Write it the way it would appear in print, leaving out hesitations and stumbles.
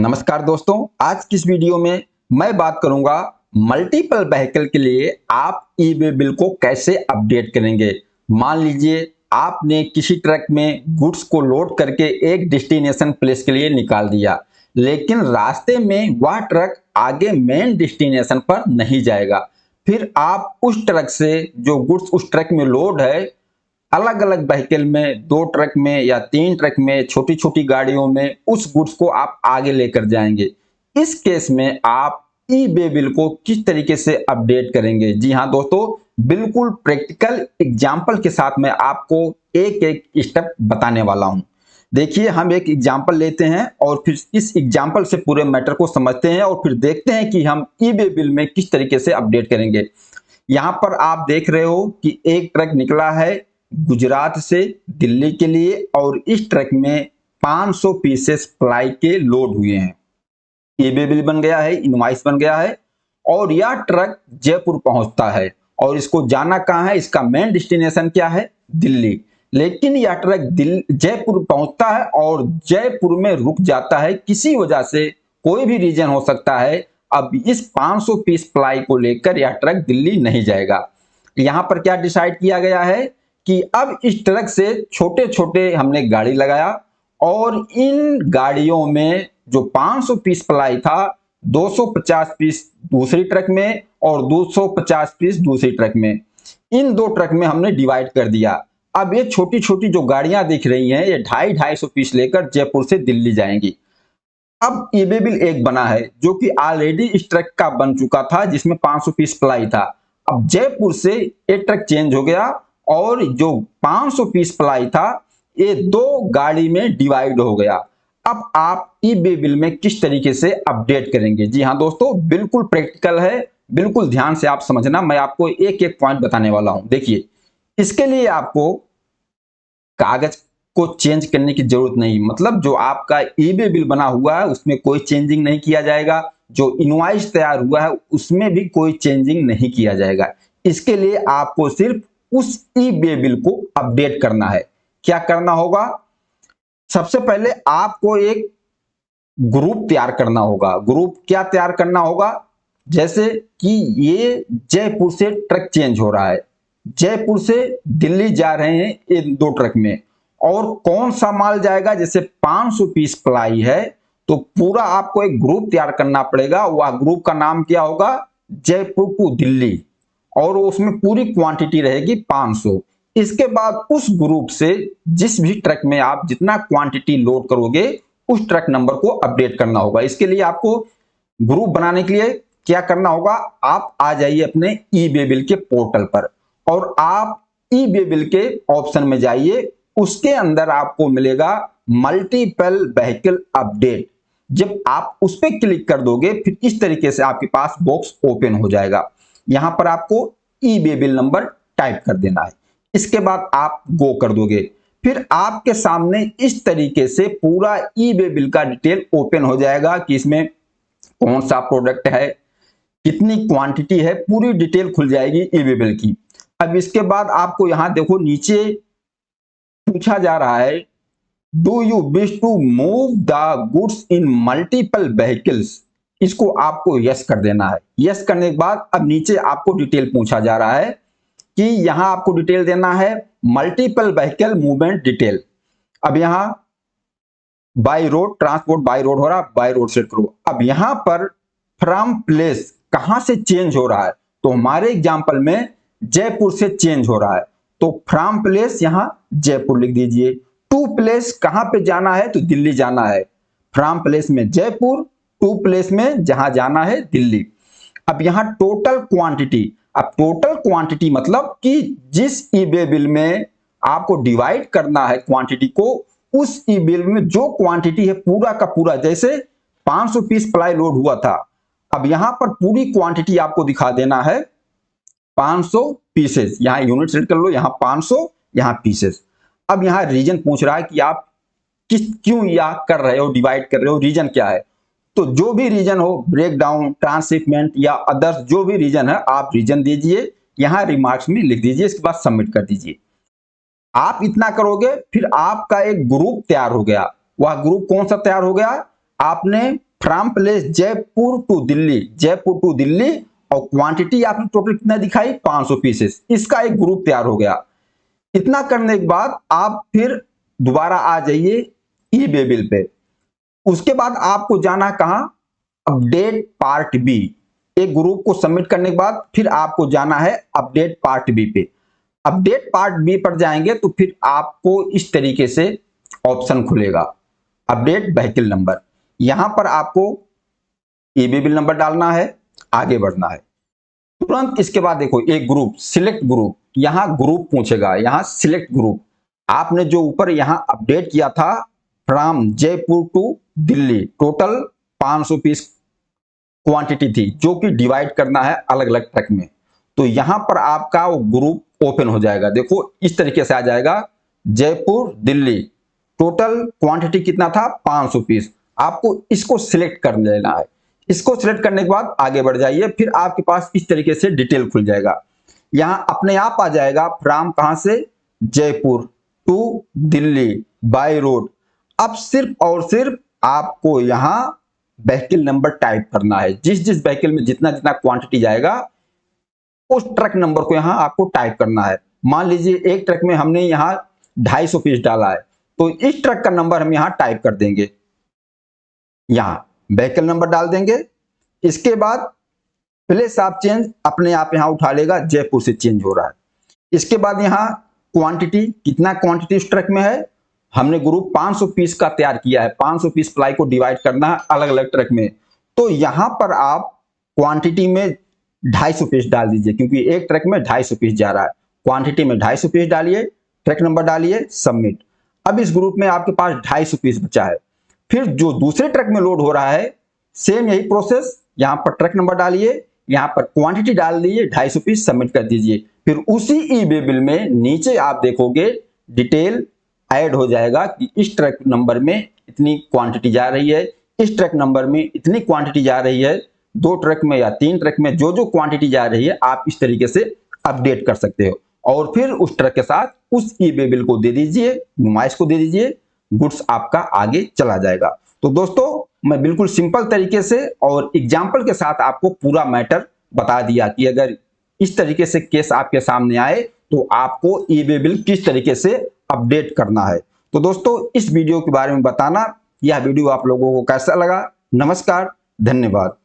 नमस्कार दोस्तों, आज की इस वीडियो में मैं बात करूंगा मल्टीपल व्हीकल के लिए आप ई वे बिल को कैसे अपडेट करेंगे। मान लीजिए आपने किसी ट्रक में गुड्स को लोड करके एक डेस्टिनेशन प्लेस के लिए निकाल दिया, लेकिन रास्ते में वह ट्रक आगे मेन डेस्टिनेशन पर नहीं जाएगा। फिर आप उस ट्रक से जो गुड्स उस ट्रक में लोड है, अलग अलग व्हीकल में, 2 ट्रक में या 3 ट्रक में, छोटी छोटी गाड़ियों में उस गुड्स को आप आगे लेकर जाएंगे। इस केस में आप ई वे बिल को किस तरीके से अपडेट करेंगे? जी हाँ दोस्तों, बिल्कुल प्रैक्टिकल एग्जाम्पल के साथ मैं आपको एक एक स्टेप बताने वाला हूं। देखिए, हम एक एग्जाम्पल लेते हैं और फिर इस एग्जाम्पल से पूरे मैटर को समझते हैं और फिर देखते हैं कि हम ई वे बिल में किस तरीके से अपडेट करेंगे। यहां पर आप देख रहे हो कि एक ट्रक निकला है गुजरात से दिल्ली के लिए और इस ट्रक में 500 पीसेस प्लाई के लोड हुए हैं। ये बिल बन गया है, इनवॉइस बन गया है और यह ट्रक जयपुर पहुंचता है और इसको जाना कहां है? इसका मेन डेस्टिनेशन क्या है? दिल्ली। लेकिन यह ट्रक जयपुर पहुंचता है और जयपुर में रुक जाता है किसी वजह से, कोई भी रीजन हो सकता है। अब इस 500 पीस प्लाई को लेकर यह ट्रक दिल्ली नहीं जाएगा। यहां पर क्या डिसाइड किया गया है कि अब इस ट्रक से छोटे छोटे हमने गाड़ी लगाया और इन गाड़ियों में जो 500 पीस प्लाई था, 250 पीस दूसरी ट्रक में और 250 पीस दूसरी ट्रक में, इन 2 ट्रक में हमने डिवाइड कर दिया। अब ये छोटी छोटी जो गाड़ियां दिख रही हैं, ये 250-250 पीस लेकर जयपुर से दिल्ली जाएंगी। अब ई वे बिल एक बना है जो कि ऑलरेडी इस ट्रक का बन चुका था, जिसमें 500 पीस प्लाई था। अब जयपुर से एक ट्रक चेंज हो गया और जो 500 पीस प्लाई था, ये 2 गाड़ी में डिवाइड हो गया। अब आप ई वे बिल में किस तरीके से अपडेट करेंगे? जी हाँ दोस्तों, बिल्कुल प्रैक्टिकल है, बिल्कुल ध्यान से आप समझना। मैं आपको एक एक पॉइंट बताने वाला हूं। देखिए, इसके लिए आपको कागज को चेंज करने की जरूरत नहीं, मतलब जो आपका ई वे बिल बना हुआ है उसमें कोई चेंजिंग नहीं किया जाएगा। जो इनवॉइस तैयार हुआ है उसमें भी कोई चेंजिंग नहीं किया जाएगा। इसके लिए आपको सिर्फ उस ई वे बिल को अपडेट करना है। क्या करना होगा? सबसे पहले आपको एक ग्रुप तैयार करना होगा। ग्रुप क्या तैयार करना होगा? जैसे कि ये जयपुर से ट्रक चेंज हो रहा है, जयपुर से दिल्ली जा रहे हैं ये 2 ट्रक में, और कौन सा माल जाएगा? जैसे 500 पीस प्लाई है तो पूरा आपको एक ग्रुप तैयार करना पड़ेगा। वह ग्रुप का नाम क्या होगा? जयपुर टू दिल्ली, और उसमें पूरी क्वांटिटी रहेगी 500। इसके बाद उस ग्रुप से जिस भी ट्रक में आप जितना क्वांटिटी लोड करोगे उस ट्रक नंबर को अपडेट करना होगा। इसके लिए आपको ग्रुप बनाने के लिए क्या करना होगा? आप आ जाइए अपने ई वे बिल के पोर्टल पर और आप ई वे बिल के ऑप्शन में जाइए। उसके अंदर आपको मिलेगा मल्टीपल व्हीकल अपडेट। जब आप उस पर क्लिक कर दोगे, फिर इस तरीके से आपके पास बॉक्स ओपन हो जाएगा। यहां पर आपको ई वे बिल नंबर टाइप कर देना है। इसके बाद आप गो कर दोगे, फिर आपके सामने इस तरीके से पूरा ई वे बिल का डिटेल ओपन हो जाएगा कि इसमें कौन सा प्रोडक्ट है, कितनी क्वांटिटी है, पूरी डिटेल खुल जाएगी ई वे बिल की। अब इसके बाद आपको यहां देखो नीचे पूछा जा रहा है, do you wish to move the goods in multiple vehicles? इसको आपको यस कर देना है। यस करने के बाद अब नीचे आपको डिटेल पूछा जा रहा है कि यहां आपको डिटेल देना है मल्टीपल व्हीकल मूवमेंट डिटेल। अब यहां by road, transport by road हो रहा, बाय रोड सेट करो। अब यहां पर फ्रॉम प्लेस कहां से चेंज हो रहा है? तो हमारे एग्जांपल में जयपुर से चेंज हो रहा है, तो फ्रॉम प्लेस यहां जयपुर लिख दीजिए। टू प्लेस कहां पे जाना है? तो दिल्ली जाना है। फ्रॉम प्लेस में जयपुर, टू प्लेस में जहां जाना है दिल्ली। अब यहां टोटल क्वांटिटी, अब टोटल क्वांटिटी मतलब कि जिस ई वे बिल में आपको डिवाइड करना है क्वांटिटी को, उस ई बिल में जो क्वांटिटी है पूरा का पूरा, जैसे 500 पीस प्लाई लोड हुआ था, अब यहां पर पूरी क्वांटिटी आपको दिखा देना है 500 पीसेस। यहां यूनिट सेट कर लो, यहां 500, यहां पीसेस। अब यहां रीजन पूछ रहा है कि आप क्यों या कर रहे हो, डिवाइड कर रहे हो, रीजन क्या है? तो जो भी रीजन हो, ब्रेक डाउन, ट्रांसशिपमेंट या अदर्स, जो भी रीजन है आप रीजन दीजिए, यहां रिमार्क्स में लिख दीजिए। इसके बाद सबमिट कर दीजिए। आप इतना करोगे, फिर आपका एक ग्रुप तैयार हो गया। वह ग्रुप कौन सा तैयार हो गया? आपने from place Jaipur to Delhi और क्वांटिटी आपने टोटल कितना दिखाई 500 पीसेस। इसका एक ग्रुप तैयार हो गया। इतना करने के बाद आप फिर दोबारा आ जाइए ई वे बिल पे। उसके बाद आपको जाना कहां, अपडेट पार्ट बी। एक ग्रुप को सबमिट करने के बाद फिर आपको जाना है अपडेट पार्ट बी पे। अपडेट पार्ट बी पर जाएंगे तो फिर आपको इस तरीके से ऑप्शन खुलेगा, अपडेट व्हीकल नंबर। यहां पर आपको ई वे बिल नंबर डालना है, आगे बढ़ना है। तुरंत इसके बाद देखो एक ग्रुप, सिलेक्ट ग्रुप, यहां ग्रुप पूछेगा, यहां सिलेक्ट ग्रुप। आपने जो ऊपर यहां अपडेट किया था from Jaipur to Delhi, total 500 piece quantity थी जो कि डिवाइड करना है अलग अलग ट्रक में। तो यहां पर आपका वो ग्रुप ओपन हो जाएगा। देखो इस तरीके से आ जाएगा, जयपुर दिल्ली, टोटल क्वांटिटी कितना था 500 पीस। आपको इसको सिलेक्ट कर लेना है। इसको सिलेक्ट करने के बाद आगे बढ़ जाइए, फिर आपके पास इस तरीके से डिटेल खुल जाएगा। यहां अपने आप आ जाएगा फ्रॉम कहां से, Jaipur to Delhi by road. अब सिर्फ और सिर्फ आपको यहां व्हीकल नंबर टाइप करना है। जिस जिस व्हीकल में जितना जितना क्वांटिटी जाएगा उस ट्रक नंबर को यहां आपको टाइप करना है। मान लीजिए एक ट्रक में हमने यहां 250 पीस डाला है, तो इस ट्रक का नंबर हम यहां टाइप कर देंगे, यहां व्हीकल नंबर डाल देंगे। इसके बाद प्लेस ऑफ चेंज अपने आप यहां उठा लेगा, जयपुर से चेंज हो रहा है। इसके बाद यहां क्वांटिटी, कितना क्वांटिटी उस ट्रक में है, हमने ग्रुप 500 पीस का तैयार किया है। 500 पीस प्लाई को डिवाइड करना है अलग अलग ट्रक में। तो यहां पर आप क्वांटिटी में 250 पीस डाल दीजिए, क्योंकि एक ट्रक में 250 पीस जा रहा है। क्वांटिटी में 250 पीस डालिए, ट्रक नंबर डालिए, सबमिट। अब इस ग्रुप में आपके पास 250 पीस बचा है। फिर जो दूसरे ट्रक में लोड हो रहा है, सेम यही प्रोसेस, यहां पर ट्रक नंबर डालिए, यहां पर क्वांटिटी डाल दीजिए, 250 पीस सबमिट कर दीजिए। फिर उसी ई वे बिल में नीचे आप देखोगे डिटेल ऐड हो जाएगा कि इस ट्रक नंबर में इतनी क्वांटिटी जा रही है, इस ट्रक नंबर में इतनी क्वांटिटी जा रही है। 2 ट्रक में या 3 ट्रक में जो जो क्वांटिटी जा रही है आप इस तरीके से अपडेट कर सकते हो। और फिर उस ट्रक के साथ उस ई वे बिल को दे दीजिए, नुमाइश को दे दीजिए, गुड्स आपका आगे चला जाएगा। तो दोस्तों मैं बिल्कुल सिंपल तरीके से और एग्जाम्पल के साथ आपको पूरा मैटर बता दिया कि अगर इस तरीके से केस आपके सामने आए तो आपको ई वे बिल किस तरीके से अपडेट करना है। तो दोस्तों इस वीडियो के बारे में बताना, यह वीडियो आप लोगों को कैसा लगा। नमस्कार, धन्यवाद।